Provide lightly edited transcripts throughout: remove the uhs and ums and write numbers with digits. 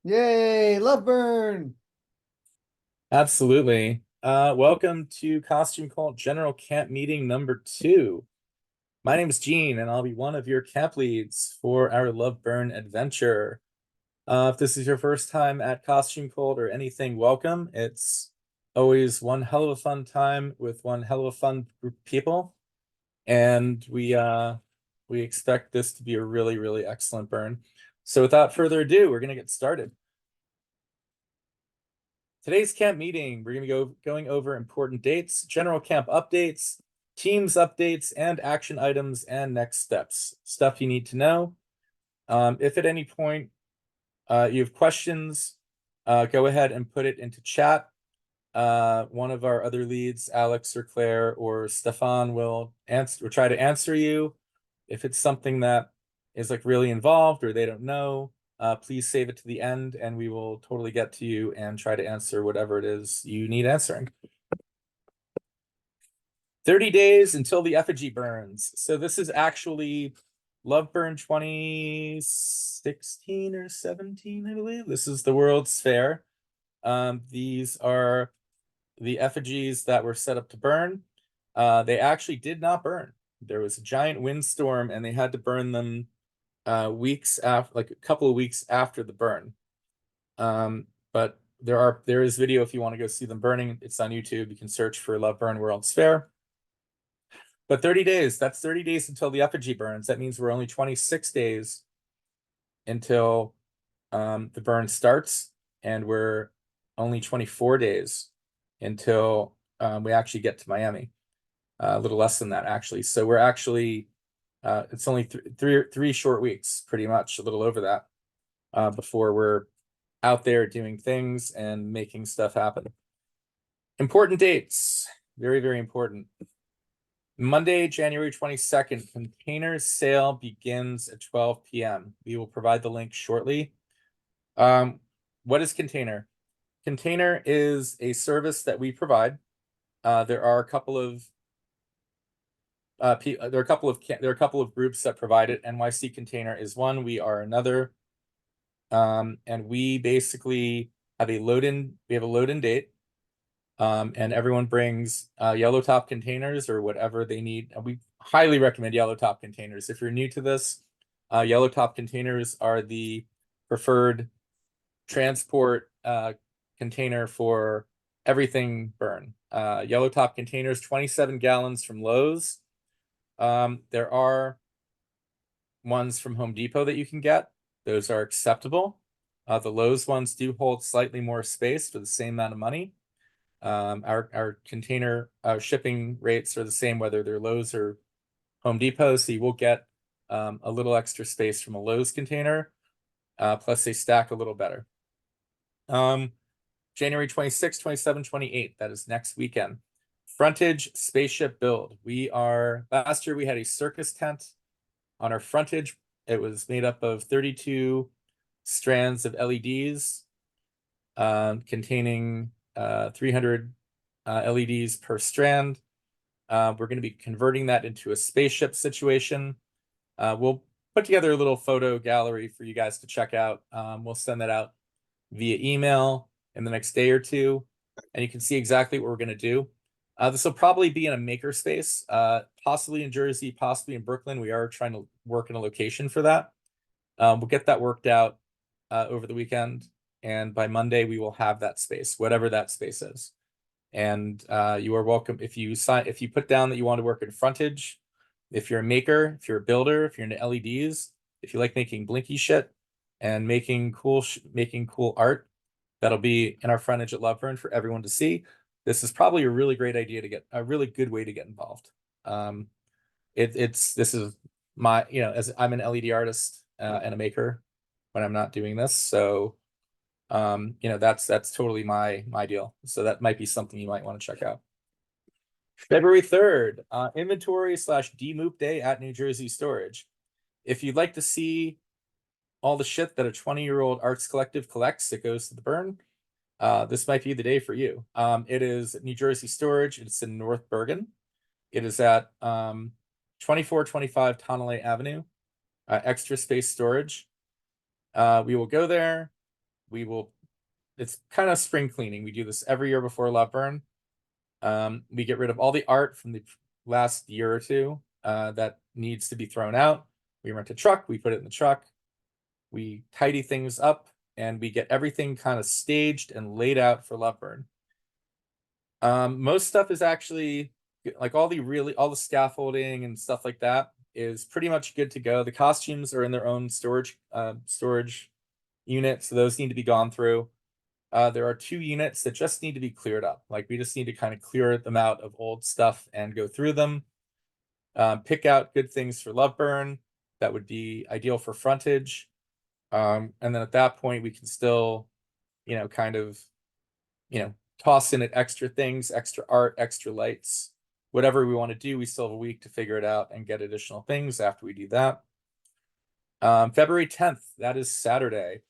Yay, love burn. Absolutely. Welcome to Costume Cult General Camp Meeting number 2. My name is Gene, and I'll be one of your camp leads for our Love Burn adventure. If this is your first time at Costume Cult or anything, welcome. It's always one hell of a fun time with one hell of a fun group of people, and we expect this to be a really, really excellent burn. So without further ado, we're gonna get started. Today's camp meeting, we're going to be going over important dates, general camp updates, teams updates, and action items and next steps. Stuff you need to know. If at any point you have questions, go ahead and put it into chat. One of our other leads, Alex or Claire or Stefan, will answer or try to answer you. If it's something that is like really involved or they don't know, please save it to the end and we will totally get to you and try to answer whatever it is you need answering. 30 days until the effigy burns. So this is actually Love Burn 2016 or 17, I believe. This is the World's Fair. These are the effigies that were set up to burn. They actually did not burn. There was a giant windstorm and they had to burn them weeks after, like a couple of weeks after the burn. But there is video if you want to go see them burning. It's on YouTube. You can search for Love Burn World's Fair. But 30 days, that's 30 days until the effigy burns. That means we're only 26 days until the burn starts, and we're only 24 days until we actually get to Miami. A little less than that, actually. So we're actually, it's only three short weeks, pretty much, a little over that, before we're out there doing things and making stuff happen. Important dates, very, very important. Monday, January 22nd, container sale begins at 12 p.m. We will provide the link shortly. What is Container? Container is a service that we provide. There are a couple of groups that provide it. NYC Container is one. We are another. And we basically have a load-in. We have a load-in date. And everyone brings yellow top containers or whatever they need. And we highly recommend yellow top containers. If you're new to this, yellow top containers are the preferred transport container for everything burn. Yellow top containers, 27 gallons from Lowe's. There are ones from Home Depot that you can get. Those are acceptable. The Lowe's ones do hold slightly more space for the same amount of money. Our container shipping rates are the same whether they're Lowe's or Home Depot, so you will get a little extra space from a Lowe's container, plus they stack a little better. January 26, 27, 28, that is next weekend. Frontage spaceship build. Last year we had a circus tent on our frontage. It was made up of 32 strands of LEDs containing 300 LEDs per strand. We're going to be converting that into a spaceship situation. We'll put together a little photo gallery for you guys to check out. We'll send that out via email in the next day or two, and you can see exactly what we're going to do. This will probably be in a makerspace, possibly in Jersey, possibly in Brooklyn. We are trying to work in a location for that. We'll get that worked out over the weekend, and by Monday we will have that space, whatever that space is. And you are welcome if you put down that you want to work in frontage. If you're a maker, if you're a builder, if you're into LEDs, if you like making blinky shit and making cool art, that'll be in our frontage at Love Burn for everyone to see. This is probably a really great idea to get a really good way to get involved. This is my, as I'm an LED artist and a maker when I'm not doing this. So, that's totally my deal. So that might be something you might want to check out. February 3rd, inventory/demoop day at New Jersey Storage. If you'd like to see all the shit that a 20-year-old arts collective collects that goes to the burn, this might be the day for you. It is New Jersey Storage. It's in North Bergen. It is at 2425 Tonelay Avenue, Extra Space Storage. We will go there. It's kind of spring cleaning. We do this every year before Loveburn. We get rid of all the art from the last year or two that needs to be thrown out. We rent a truck, we put it in the truck, we tidy things up, and we get everything kind of staged and laid out for Loveburn. Most stuff is actually like all the scaffolding and stuff like that is pretty much good to go. The costumes are in their own storage unit, so those need to be gone through. There are 2 units that just need to be cleared up. Like we just need to kind of clear them out of old stuff and go through them. Pick out good things for Loveburn that would be ideal for frontage. And then at that point we can still, kind of, toss in it extra things, extra art, extra lights, whatever we want to do. We still have a week to figure it out and get additional things after we do that. February 10th, that is Saturday.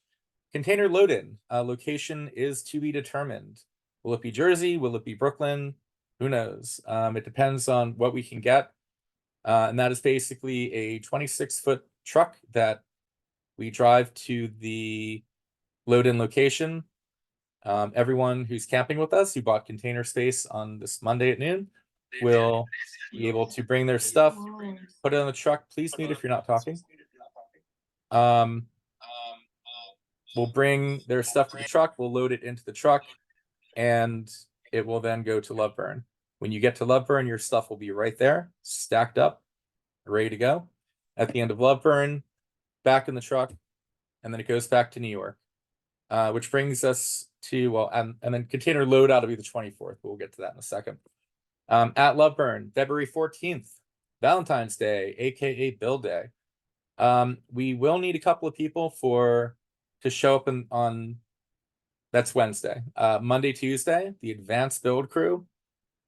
Container load-in. Location is to be determined. Will it be Jersey? Will it be Brooklyn? Who knows? It depends on what we can get. And that is basically a 26-foot truck that we drive to the load-in location. Everyone who's camping with us, who bought container space on this Monday at noon, will be able to bring their stuff, put it on the truck. Please mute if you're not talking. We'll bring their stuff to the truck, we'll load it into the truck, and it will then go to Loveburn. When you get to Loveburn, your stuff will be right there, stacked up, ready to go. At the end of Loveburn, back in the truck, and then it goes back to New York. Which brings us to, well, and then container load out will be the 24th. We'll get to that in a second. At Loveburn, February 14th, Valentine's Day, aka Build Day. We will need a couple of people to show up on that's Wednesday. Monday, Tuesday, the advanced build crew,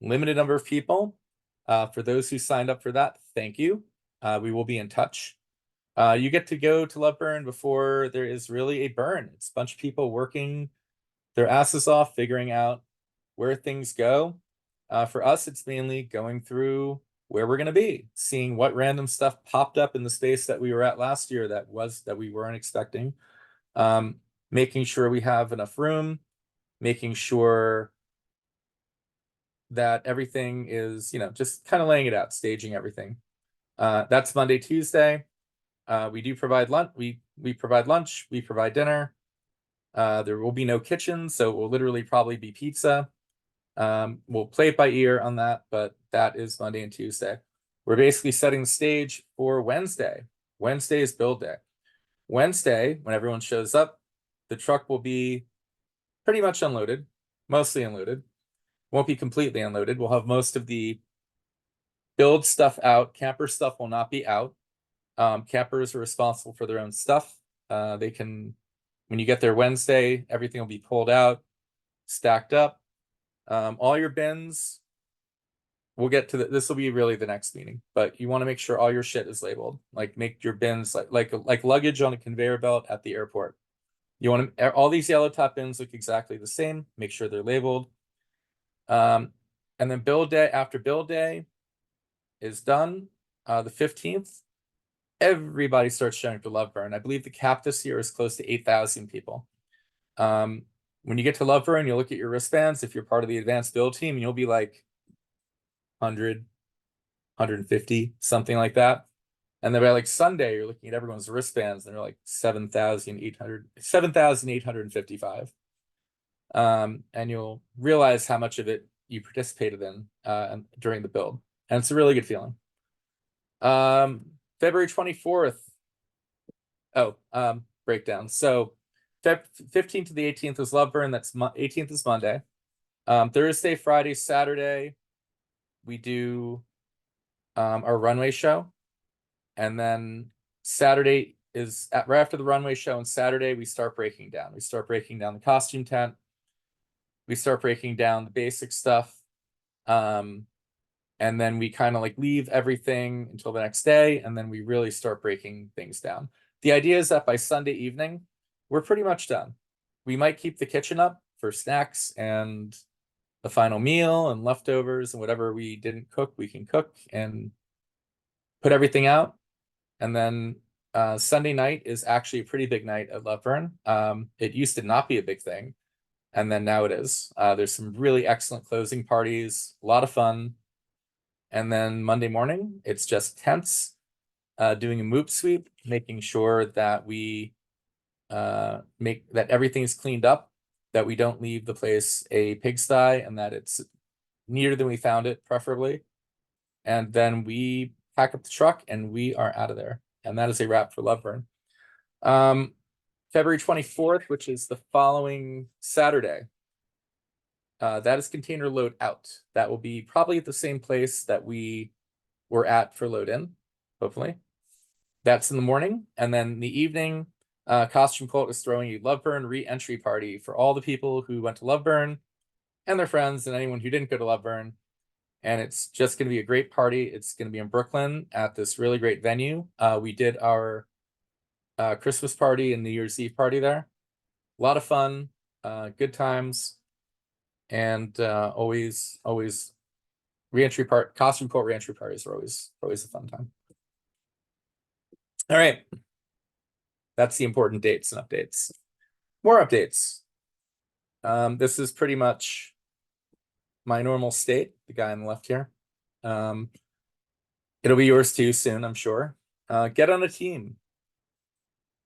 limited number of people. For those who signed up for that, thank you. We will be in touch. You get to go to Loveburn before there is really a burn. It's a bunch of people working their asses off, figuring out where things go. For us, it's mainly going through where we're going to be, seeing what random stuff popped up in the space that we were at last year that we weren't expecting. Making sure we have enough room, making sure that everything is, just kind of laying it out, staging everything. That's Monday, Tuesday. We do provide lunch. We provide lunch. We provide dinner. There will be no kitchen, so it will literally probably be pizza. We'll play it by ear on that, but that is Monday and Tuesday. We're basically setting the stage for Wednesday. Wednesday is build day. Wednesday, when everyone shows up, the truck will be pretty much unloaded, mostly unloaded. Won't be completely unloaded. We'll have most of the build stuff out. Camper stuff will not be out. Campers are responsible for their own stuff. When you get there Wednesday, everything will be pulled out, stacked up. All your bins, we'll get to this will be really the next meeting, but you want to make sure all your shit is labeled. Like make your bins like luggage on a conveyor belt at the airport. You want all these yellow top bins look exactly the same. Make sure they're labeled. And then build day after build day is done. The 15th, everybody starts showing up to Loveburn. I believe the cap this year is close to 8,000 people. When you get to Loveburn, you'll look at your wristbands. If you're part of the advanced build team, you'll be like 100, 150, something like that. And then by like Sunday, you're looking at everyone's wristbands, and they're like 7,855. And you'll realize how much of it you participated in during the build. And it's a really good feeling. February 24th. Breakdown. So 15th to the 18th is Loveburn. That's 18th is Monday. Thursday, Friday, Saturday, we do our runway show. And then Saturday is right after the runway show, and Saturday we start breaking down. We start breaking down the costume tent. We start breaking down the basic stuff. And then we kind of like leave everything until the next day, and then we really start breaking things down. The idea is that by Sunday evening, we're pretty much done. We might keep the kitchen up for snacks and the final meal and leftovers and whatever we didn't cook, we can cook and put everything out. And then Sunday night is actually a pretty big night at Loveburn. It used to not be a big thing, and then now it is. There's some really excellent closing parties, a lot of fun. And then Monday morning, it's just tents, doing a moop sweep, making sure that we make that everything's cleaned up, that we don't leave the place a pigsty, and that it's neater than we found it, preferably. And then we pack up the truck and we are out of there. And that is a wrap for Loveburn. February 24th, which is the following Saturday. That is container load out. That will be probably at the same place that we were at for load in, hopefully. That's in the morning. And then in the evening, Costume Cult is throwing a Loveburn re-entry party for all the people who went to Loveburn and their friends and anyone who didn't go to Loveburn. And it's just going to be a great party. It's going to be in Brooklyn at this really great venue. We did our Christmas party and New Year's Eve party there. A lot of fun, good times, and always reentry costume cult reentry parties are always a fun time. All right, that's the important dates and updates. More updates. This is pretty much my normal state, the guy on the left here. It'll be yours too soon, I'm sure. Get on a team.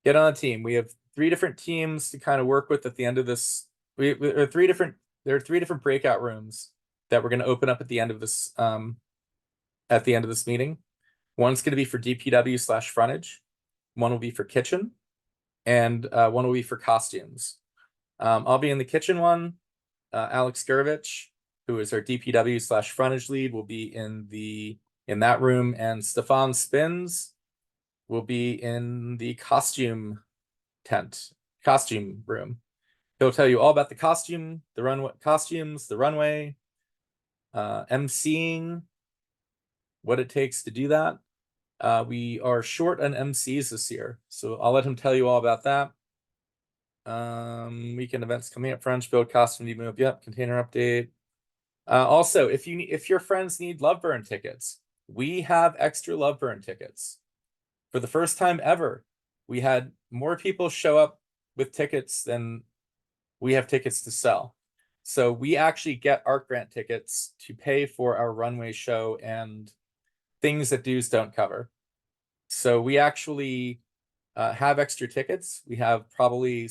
Get on a team. We have 3 different teams to kind of work with at the end of this. There are 3 different breakout rooms that we're going to open up at the end of this meeting. One's going to be for DPW/frontage. One will be for kitchen, and one will be for costumes. I'll be in the kitchen one. Alex Gurevich, who is our DPW/frontage lead, will be in that room, and Stefan Spins will be in the costume room. He'll tell you all about the costumes, the runway, emceeing, what it takes to do that. We are short on MCs this year, so I'll let him tell you all about that. Weekend events coming up, French build, costume move, yep, container update. Also, if your friends need Loveburn tickets, we have extra Loveburn tickets. For the first time ever, we had more people show up with tickets than we have tickets to sell. So we actually get Art Grant tickets to pay for our runway show and things that dues don't cover. So we actually have extra tickets. We have probably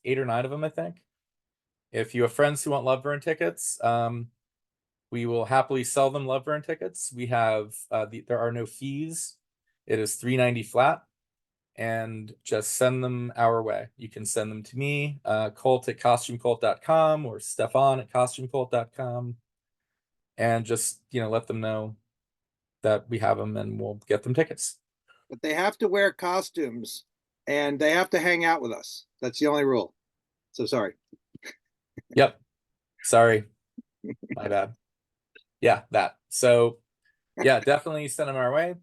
8 or 9 of them, I think. If you have friends who want Loveburn tickets, we will happily sell them Loveburn tickets. We have there are no fees. It is $3.90 flat, and just send them our way. You can send them to me, Colt@costumecult.com, or Stefan@costumecult.com, and just let them know that we have them, and we'll get them tickets. But they have to wear costumes, and they have to hang out with us. That's the only rule. So sorry. Yep. Sorry. My bad. Yeah, that. So yeah, definitely send them our way.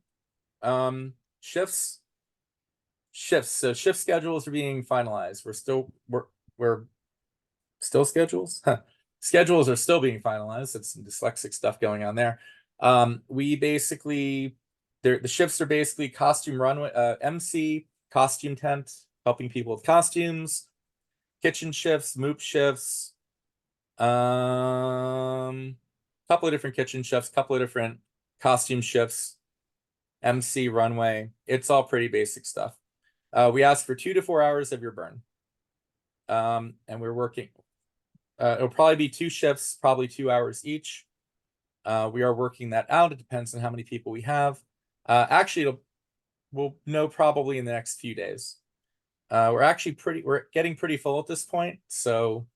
Shifts. So shift schedules are being finalized. We're still schedules. Schedules are still being finalized. It's some dyslexic stuff going on there. We basically the shifts are basically costume runway, MC, costume tent, helping people with costumes, kitchen shifts, moop shifts, couple of different kitchen shifts, couple of different costume shifts, MC, runway. It's all pretty basic stuff. We ask for 2 to 4 hours of your burn. And we're working. It'll probably be 2 shifts, probably 2 hours each. We are working that out. It depends on how many people we have. Actually, we'll know probably in the next few days. We're getting pretty full at this point, so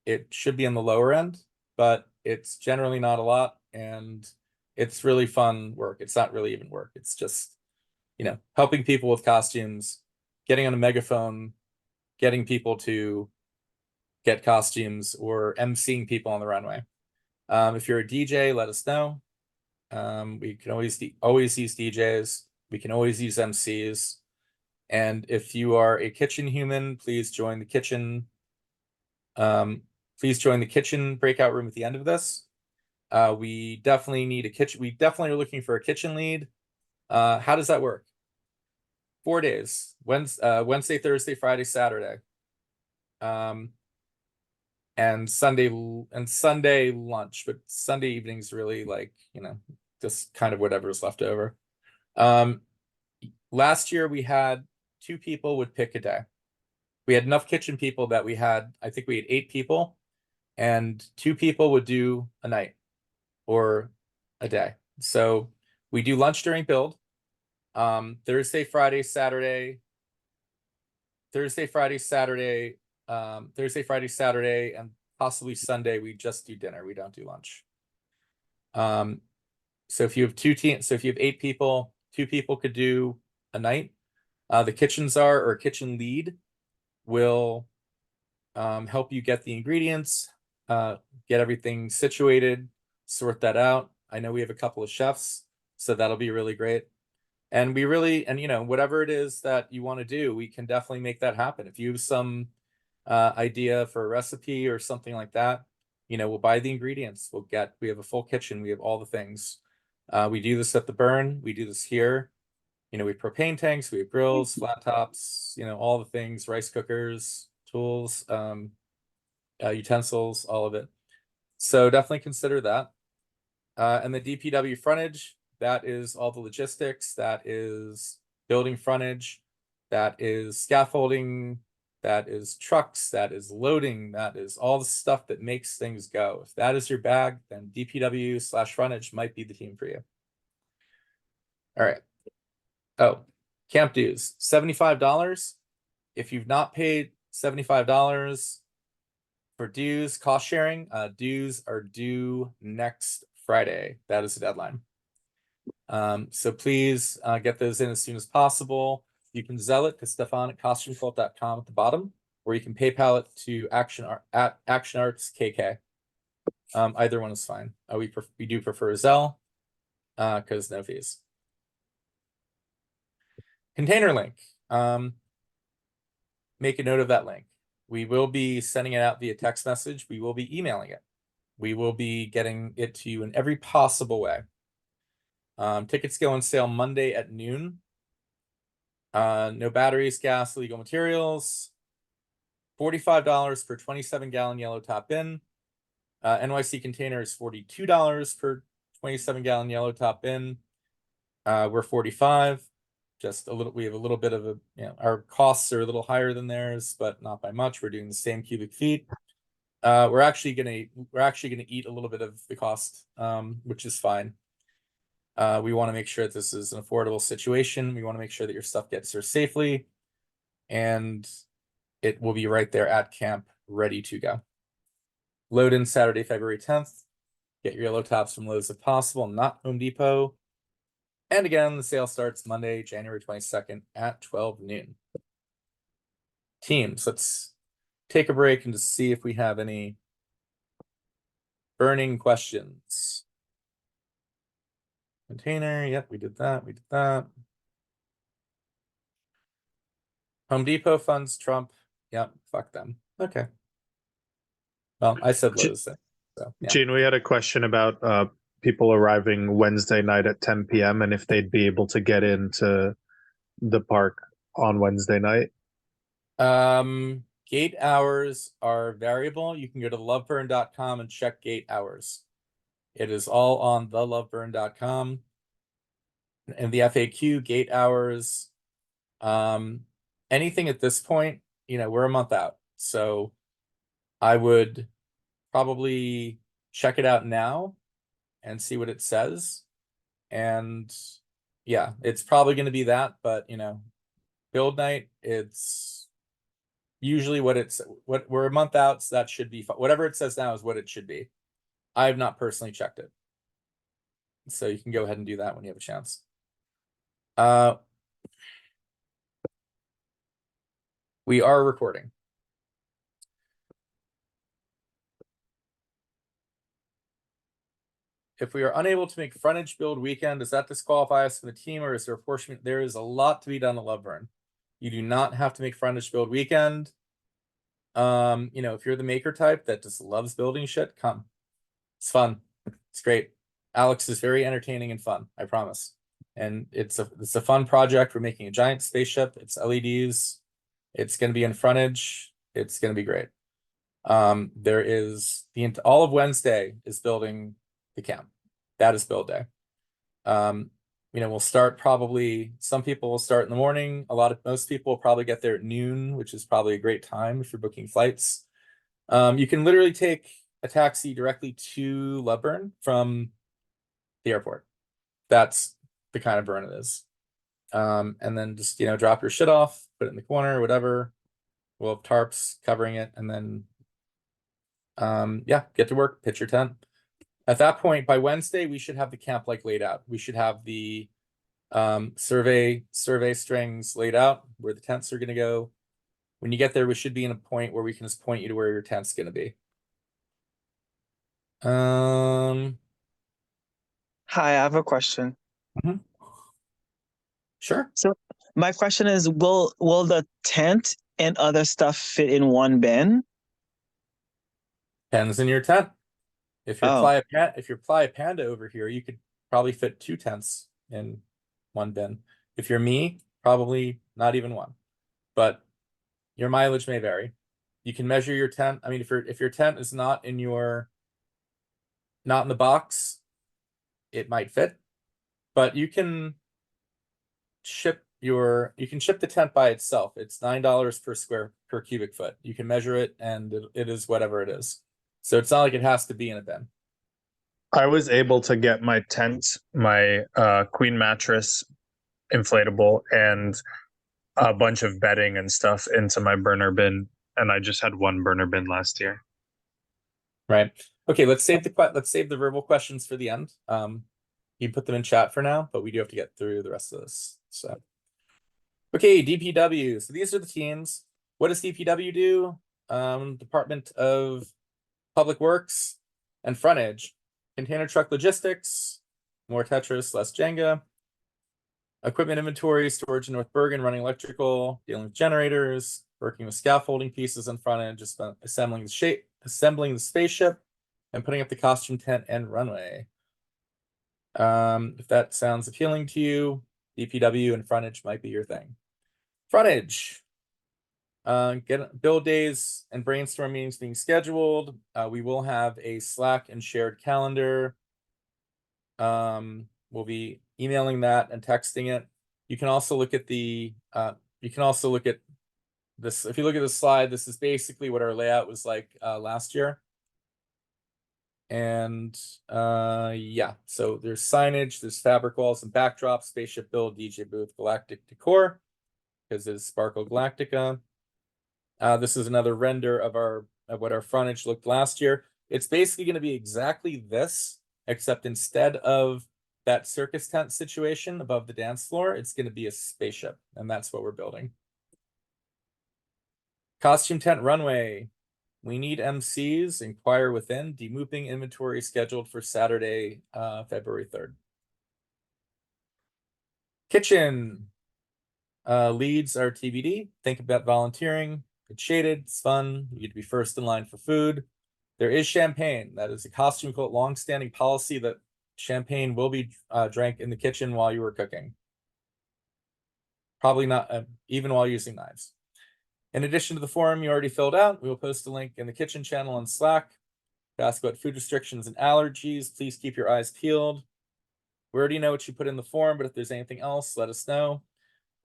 it should be on the lower end, but it's generally not a lot, and it's really fun work. It's not really even work. It's just, helping people with costumes, getting on a megaphone, getting people to get costumes, or emceeing people on the runway. If you're a DJ, let us know. We can always use DJs. We can always use MCs. And if you are a kitchen human, please join the kitchen. Please join the kitchen breakout room at the end of this. We definitely need a kitchen. We definitely are looking for a kitchen lead. How does that work? 4 days. Wednesday, Thursday, Friday, Saturday. And Sunday lunch, but Sunday evenings really like, just kind of whatever's left over. Last year we had 2 people would pick a day. We had enough kitchen people that I think we had 8 people, and 2 people would do a night or a day. So we do lunch during build. Thursday, Friday, Saturday, and possibly Sunday, we just do dinner. We don't do lunch. So if you have 8 people, 2 people could do a night. The kitchen czar or kitchen lead will help you get the ingredients, get everything situated, sort that out. I know we have a couple of chefs, so that'll be really great. And whatever it is that you want to do, we can definitely make that happen. If you have some idea for a recipe or something like that, we'll buy the ingredients. We have a full kitchen. We have all the things. We do this at the Burn. We do this here. We have propane tanks, we have grills, flat tops, all the things, rice cookers, tools, utensils, all of it. So definitely consider that. And the DPW frontage, that is all the logistics, that is building frontage, that is scaffolding, that is trucks, that is loading, that is all the stuff that makes things go. If that is your bag, then DPW/frontage might be the team for you. All right. Oh, camp dues, $75. If you've not paid $75 for dues, cost sharing, dues are due next Friday. That is the deadline. So please get those in as soon as possible. You can Zelle it to Stefan@costumecult.com at the bottom, or you can PayPal it to Action Arts KK. Either one is fine. We do prefer Zelle because no fees. Container link. Make a note of that link. We will be sending it out via text message. We will be emailing it. We will be getting it to you in every possible way. Tickets go on sale Monday at noon. No batteries, gas, legal materials. $45 per 27-gallon yellow top bin. NYC container is $42 per 27-gallon yellow top bin. We're $45. Just a little, we have a little bit of our costs are a little higher than theirs, but not by much. We're doing the same cubic feet. We're actually gonna eat a little bit of the cost, which is fine. We want to make sure that this is an affordable situation. We want to make sure that your stuff gets here safely, and it will be right there at camp, ready to go. Load in Saturday, February 10th. Get your yellow tops from Lowe's if possible, not Home Depot. And again, the sale starts Monday, January 22nd at 12 noon. Teams, let's take a break and just see if we have any burning questions. Container, yep, we did that. Home Depot funds Trump. Yep, fuck them. Okay. Well, I said Lowe's. So, yeah. Gene, we had a question about people arriving Wednesday night at 10 p.m. and if they'd be able to get into the park on Wednesday night. Gate hours are variable. You can go to loveburn.com and check gate hours. It is all on theloveburn.com. And the FAQ gate hours, anything at this point, we're a month out. So I would probably check it out now and see what it says. And yeah, it's probably going to be that, but build night, it's usually what we're a month out, so that should be whatever it says now is what it should be. I have not personally checked it, so you can go ahead and do that when you have a chance. We are recording. If we are unable to make frontage build weekend, does that disqualify us from the team, or is there a portion? There is a lot to be done at Loveburn. You do not have to make frontage build weekend. If you're the maker type that just loves building shit, come. It's fun. It's great. Alex is very entertaining and fun, I promise. And it's a fun project. We're making a giant spaceship. It's LEDs. It's going to be in frontage. It's going to be great. There is all of Wednesday is building the camp. That is build day. We'll start probably, some people will start in the morning. Most people will probably get there at noon, which is probably a great time if you're booking flights. You can literally take a taxi directly to Leburn from the airport. That's the kind of burn it is. And then just, drop your shit off, put it in the corner, whatever. We'll have tarps covering it, and then get to work, pitch your tent. At that point, by Wednesday, we should have the camp laid out. We should have the survey strings laid out where the tents are going to go. When you get there, we should be in a point where we can just point you to where your tent's going to be. Hi, I have a question. Sure. So my question is, will the tent and other stuff fit in one bin? Depends in your tent. If you're Oh. Playa Panda over here, you could probably fit 2 tents in one bin. If you're me, probably not even one. But your mileage may vary. You can measure your tent. I mean, if your tent is not in the box, it might fit. But you can ship the tent by itself. It's $9 per cubic foot. You can measure it, and it is whatever it is. So it's not like it has to be in a bin. I was able to get my tent, my queen mattress, inflatable, and a bunch of bedding and stuff into my burner bin, and I just had one burner bin last year. Right. Okay, let's save the verbal questions for the end. You can put them in chat for now, but we do have to get through the rest of this. So, okay, DPW. So these are the teams. What does DPW do? Department of Public Works and Frontage. Container truck logistics. More Tetris, less Jenga. Equipment inventory, storage in North Bergen, running electrical, dealing with generators, working with scaffolding pieces in frontage, assembling the spaceship, and putting up the costume tent and runway. If that sounds appealing to you, DPW and frontage might be your thing. Frontage. Get build days and brainstorm meetings being scheduled. We will have a Slack and shared calendar. We'll be emailing that and texting it. You can also look at this. If you look at the slide, this is basically what our layout was like last year. And so there's signage, there's fabric walls and backdrops, spaceship build, DJ booth, galactic decor, because it's Sparkle Galactica. This is another render of what our frontage looked last year. It's basically going to be exactly this, except instead of that circus tent situation above the dance floor, it's going to be a spaceship, and that's what we're building. Costume tent runway. We need MCs. Inquire within. Demooping inventory scheduled for Saturday, February 3rd. Kitchen. Leads are TBD. Think about volunteering. It's shaded. It's fun. You get to be first in line for food. There is champagne. That is a costume code long-standing policy that champagne will be drank in the kitchen while you are cooking. Probably not even while using knives. In addition to the forum you already filled out, we will post a link in the kitchen channel on Slack to ask about food restrictions and allergies. Please keep your eyes peeled. We already know what you put in the form, but if there's anything else, let us know.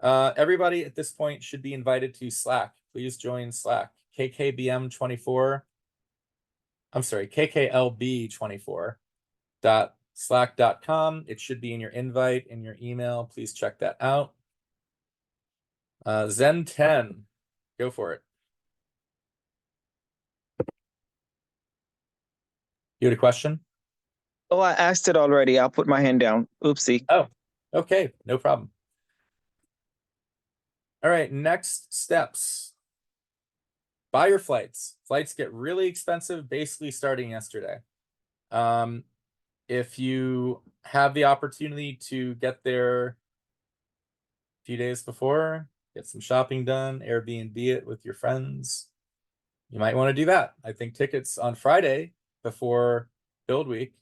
Everybody at this point should be invited to Slack. Please join Slack. KKBM24. I'm sorry, KKLB24.slack.com. It should be in your invite, in your email. Please check that out. Zen 10. Go for it. You had a question? Oh, I asked it already. I'll put my hand down. Oopsie. Oh, okay. No problem. All right. Next steps. Buy your flights. Flights get really expensive basically starting yesterday. If you have the opportunity to get there a few days before, get some shopping done, Airbnb it with your friends, you might want to do that. I think tickets on Friday before build week,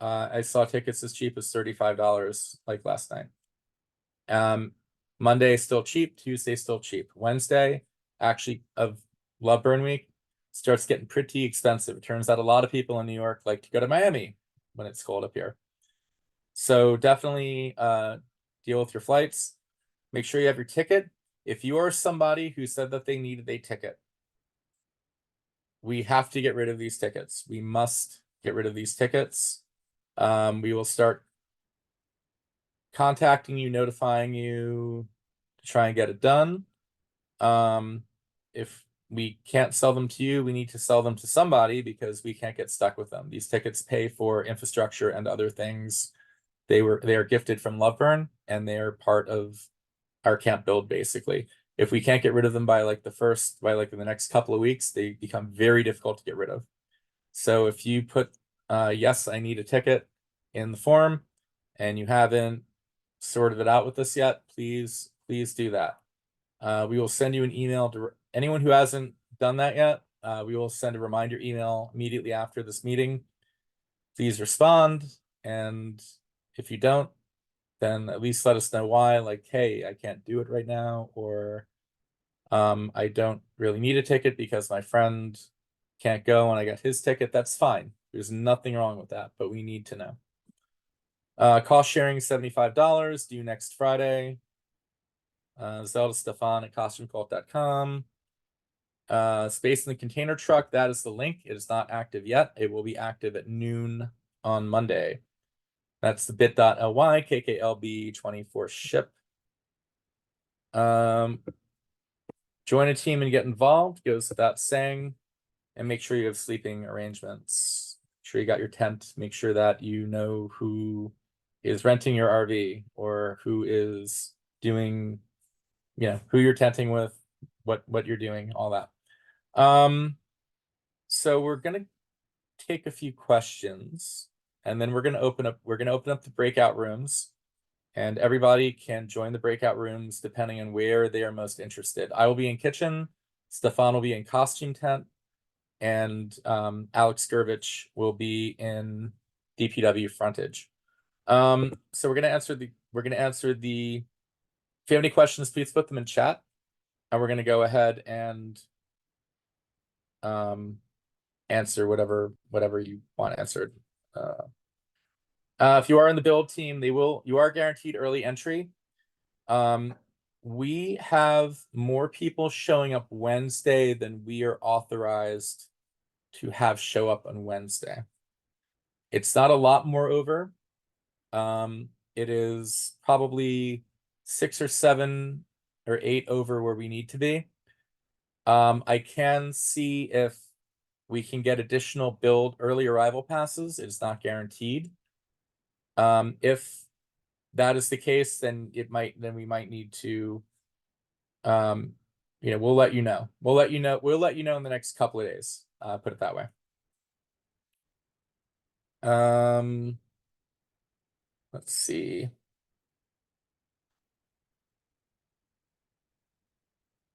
I saw tickets as cheap as $35 like last night. Monday still cheap, Tuesday still cheap. Wednesday, actually of Love Burn Week, starts getting pretty expensive. It turns out a lot of people in New York like to go to Miami when it's cold up here. So definitely deal with your flights. Make sure you have your ticket. If you are somebody who said that they needed a ticket, we have to get rid of these tickets. We must get rid of these tickets. We will start contacting you, notifying you to try and get it done. If we can't sell them to you, we need to sell them to somebody because we can't get stuck with them. These tickets pay for infrastructure and other things. They are gifted from Loveburn, and they are part of our camp build basically. If we can't get rid of them by like the next couple of weeks, they become very difficult to get rid of. So if you put yes, I need a ticket in the form and you haven't sorted it out with us yet, please do that. We will send you an email to anyone who hasn't done that yet. We will send a reminder email immediately after this meeting. Please respond, and if you don't, then at least let us know why, like, hey, I can't do it right now, or I don't really need a ticket because my friend can't go and I got his ticket. That's fine. There's nothing wrong with that, but we need to know. Cost sharing $75 due next Friday. Zelda Stefan at costumecult.com. Space in the container truck, that is the link. It is not active yet. It will be active at noon on Monday. That's the bit.ly KKLB24 ship. Join a team and get involved, goes without saying, and make sure you have sleeping arrangements. Make sure you got your tent. Make sure that you know who is renting your RV or who is doing, who you're tenting with, what you're doing, all that. So we're gonna take a few questions, and then we're gonna open up the breakout rooms, and everybody can join the breakout rooms depending on where they are most interested. I will be in kitchen, Stefan will be in costume tent, and Alex Gervich will be in DPW frontage. So we're gonna answer the if you have any questions, please put them in chat, and we're gonna go ahead and answer whatever you want answered. If you are in the build team, you are guaranteed early entry. We have more people showing up Wednesday than we are authorized to have show up on Wednesday. It's not a lot more over. It is probably 6 or 7 or 8 over where we need to be. I can see if we can get additional build early arrival passes. It's not guaranteed. If that is the case, then we might need to, we'll let you know. We'll let you know in the next couple of days. Put it that way. Let's see.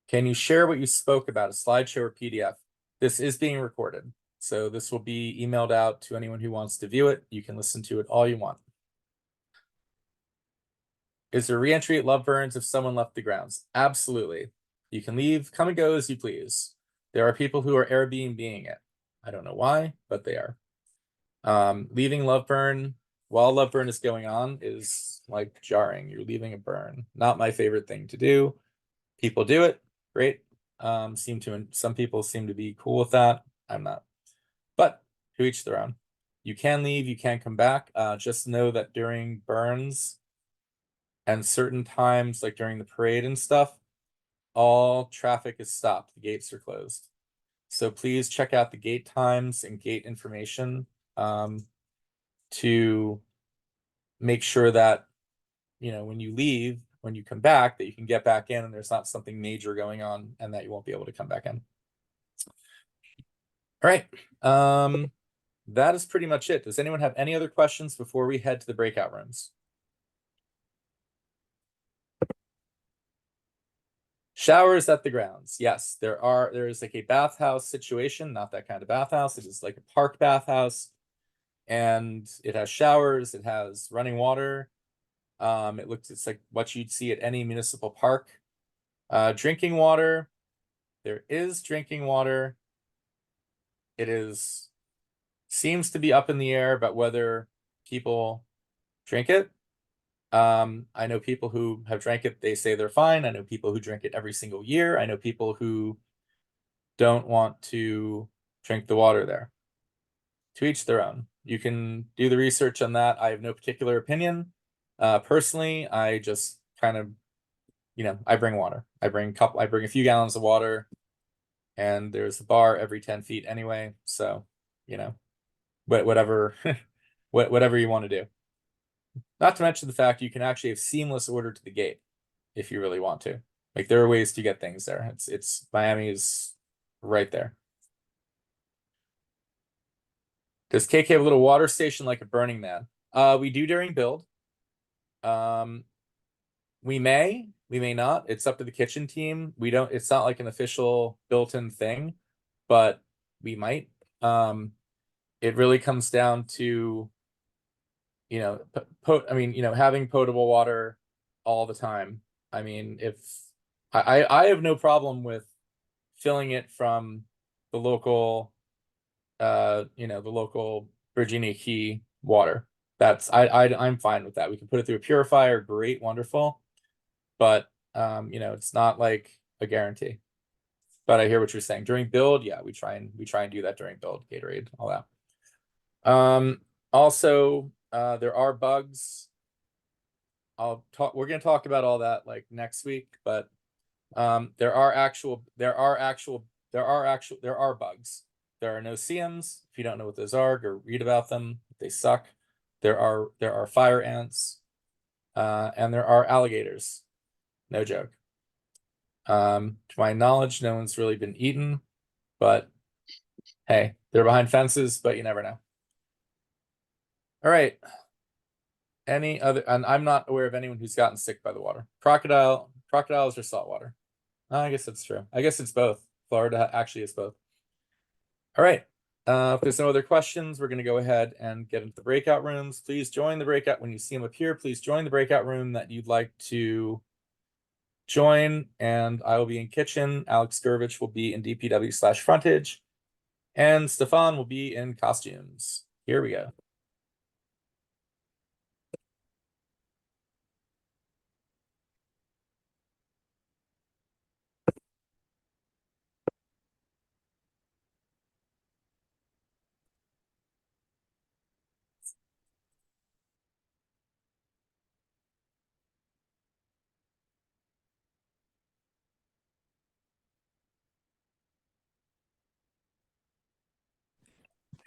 Can you share what you spoke about, a slideshow or PDF? This is being recorded, so this will be emailed out to anyone who wants to view it. You can listen to it all you want. Is there re-entry at Love Burns if someone left the grounds? Absolutely. You can leave, come and go as you please. There are people who are Airbnb-ing it. I don't know why, but they are. Leaving Love Burn while Love Burn is going on is like jarring. You're leaving a burn. Not my favorite thing to do. People do it. Great. Some people seem to be cool with that. I'm not. But to each their own. You can leave, you can come back. Just know that during burns and certain times, like during the parade and stuff, all traffic is stopped. The gates are closed. So please check out the gate times and gate information to make sure that, when you leave, when you come back, that you can get back in and there's not something major going on and that you won't be able to come back in. All right. That is pretty much it. Does anyone have any other questions before we head to the breakout rooms? Showers at the grounds. Yes, there is like a bathhouse situation, not that kind of bathhouse. It is like a park bathhouse, and it has showers, it has running water. It's like what you'd see at any municipal park. Drinking water, there is drinking water. It seems to be up in the air about whether people drink it. I know people who have drank it, they say they're fine. I know people who drink it every single year. I know people who don't want to drink the water there. To each their own. You can do the research on that. I have no particular opinion. Personally, I just kind of, I bring water. I bring a few gallons of water, and there's a bar every 10 feet anyway. So, whatever, whatever you want to do. Not to mention the fact you can actually have seamless order to the gate if you really want to. Like, there are ways to get things there. It's Miami is right there. Does KK have a little water station like a Burning Man? We do during build. We may not. It's up to the kitchen team. It's not like an official built-in thing, but we might. It really comes down to, having potable water all the time. I mean, if I have no problem with filling it from the local, the local Virginia Key water. I'm fine with that. We can put it through a purifier, great, wonderful. But it's not like a guarantee. But I hear what you're saying. During build, yeah, we try and do that during build, Gatorade, all that. Also, there are bugs. We're gonna talk about all that like next week, but there are bugs. There are no-see-ums. If you don't know what those are, go read about them. They suck. There are fire ants, and there are alligators. No joke. To my knowledge, no one's really been eaten, but hey, they're behind fences, but you never know. All right. Any other? And I'm not aware of anyone who's gotten sick by the water. Crocodiles or saltwater? I guess that's true. I guess it's both. Florida actually is both. All right. If there's no other questions, we're going to go ahead and get into the breakout rooms. Please join the breakout when you see them up here. Please join the breakout room that you'd like to join, and I will be in kitchen. Alex Gurvich will be in DPW/frontage, and Stefan will be in costumes. Here we go.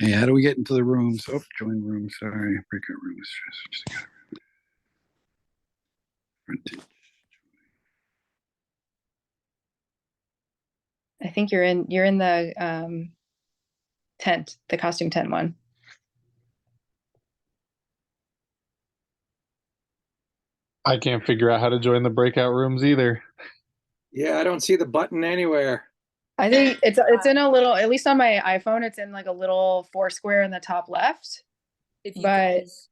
Hey, how do we get into the rooms? Oh, join room. Sorry, breakout rooms. I think you're in the tent, the costume tent one. I can't figure out how to join the breakout rooms either. Yeah, I don't see the button anywhere. I think it's in a little, at least on my iPhone, it's in like a little four-square in the top left. If you But guys,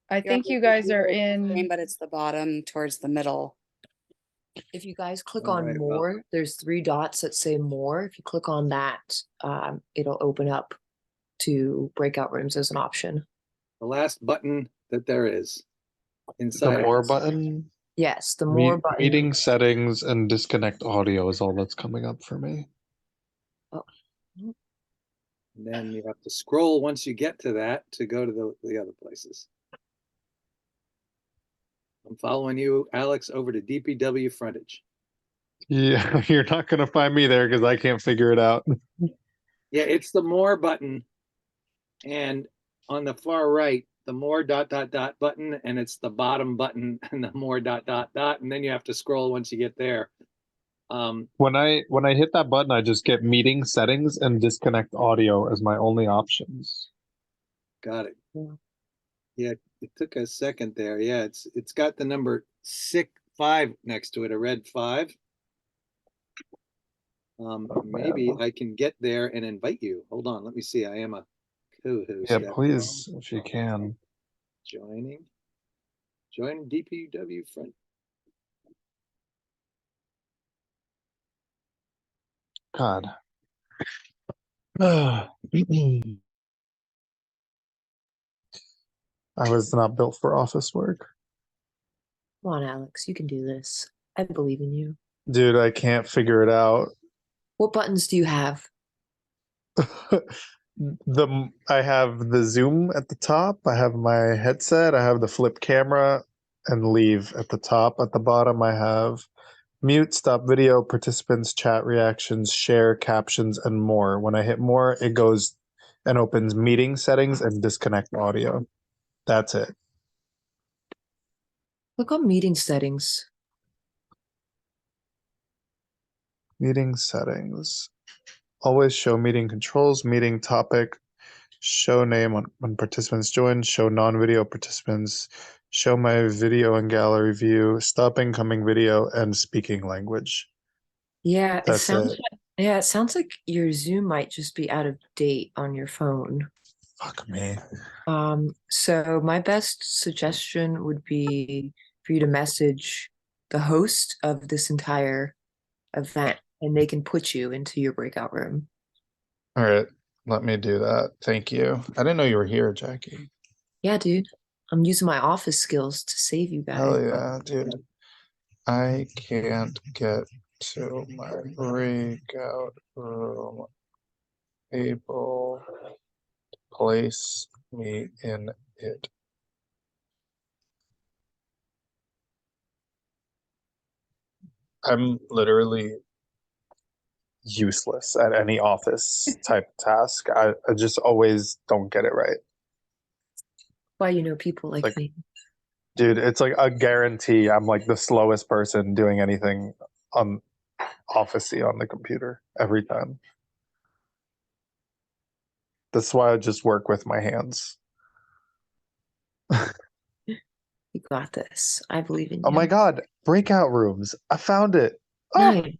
I think you guys are in. but it's the bottom towards the middle. If you guys click All on right, well. more, there's 3 dots that say more. If you click on that, it'll open up to breakout rooms as an option. The last button that there is The inside. more button, Yes, the more button. meeting settings and disconnect audio is all that's coming up for me. And then you have to scroll once you get to that to go to the other places. I'm following you, Alex, over to DPW frontage. Yeah, you're not gonna find me there because I can't figure it out. Yeah, it's the more button. And on the far right, the more ... button, and it's the bottom button and the more ... and then you have to scroll once you get there. When I hit that button, I just get meeting settings and disconnect audio as my only options. Got it. Yeah, it took a second there. Yeah, it's got the number 5 next to it, a red 5. Maybe I can get there and invite you. Hold on, let me see. I am a co-host. Yeah, please, if you can. Joining. Join DPW front. God. I was not built for office work. Come on, Alex, you can do this. I believe in you. Dude, I can't figure it out. What buttons do you have? I have the zoom at the top, I have my headset, I have the flip camera and leave at the top. At the bottom I have mute, stop video, participants, chat reactions, share, captions, and more. When I hit more, it goes and opens meeting settings and disconnect audio. That's it. Click on meeting settings. Meeting settings. Always show meeting controls, meeting topic, show name when participants join, show non-video participants, show my video and gallery view, stop incoming video, and speaking language. Yeah, That's it. it sounds like your Zoom might just be out of date on your phone. Fuck me. So my best suggestion would be for you to message the host of this entire event, and they can put you into your breakout room. All right, let me do that. Thank you. I didn't know you were here, Jackie. Yeah, dude. I'm using my office skills to save you guys. Hell yeah, dude. I can't get to my breakout room. Able to place me in it. I'm literally useless at any office type task. I just always don't get it right. Why you know people like me. Dude, it's like a guarantee I'm like the slowest person doing anything on officey on the computer every time. That's why I just work with my hands. You got this. I believe in you. Oh my god, breakout rooms. I found it. Nice.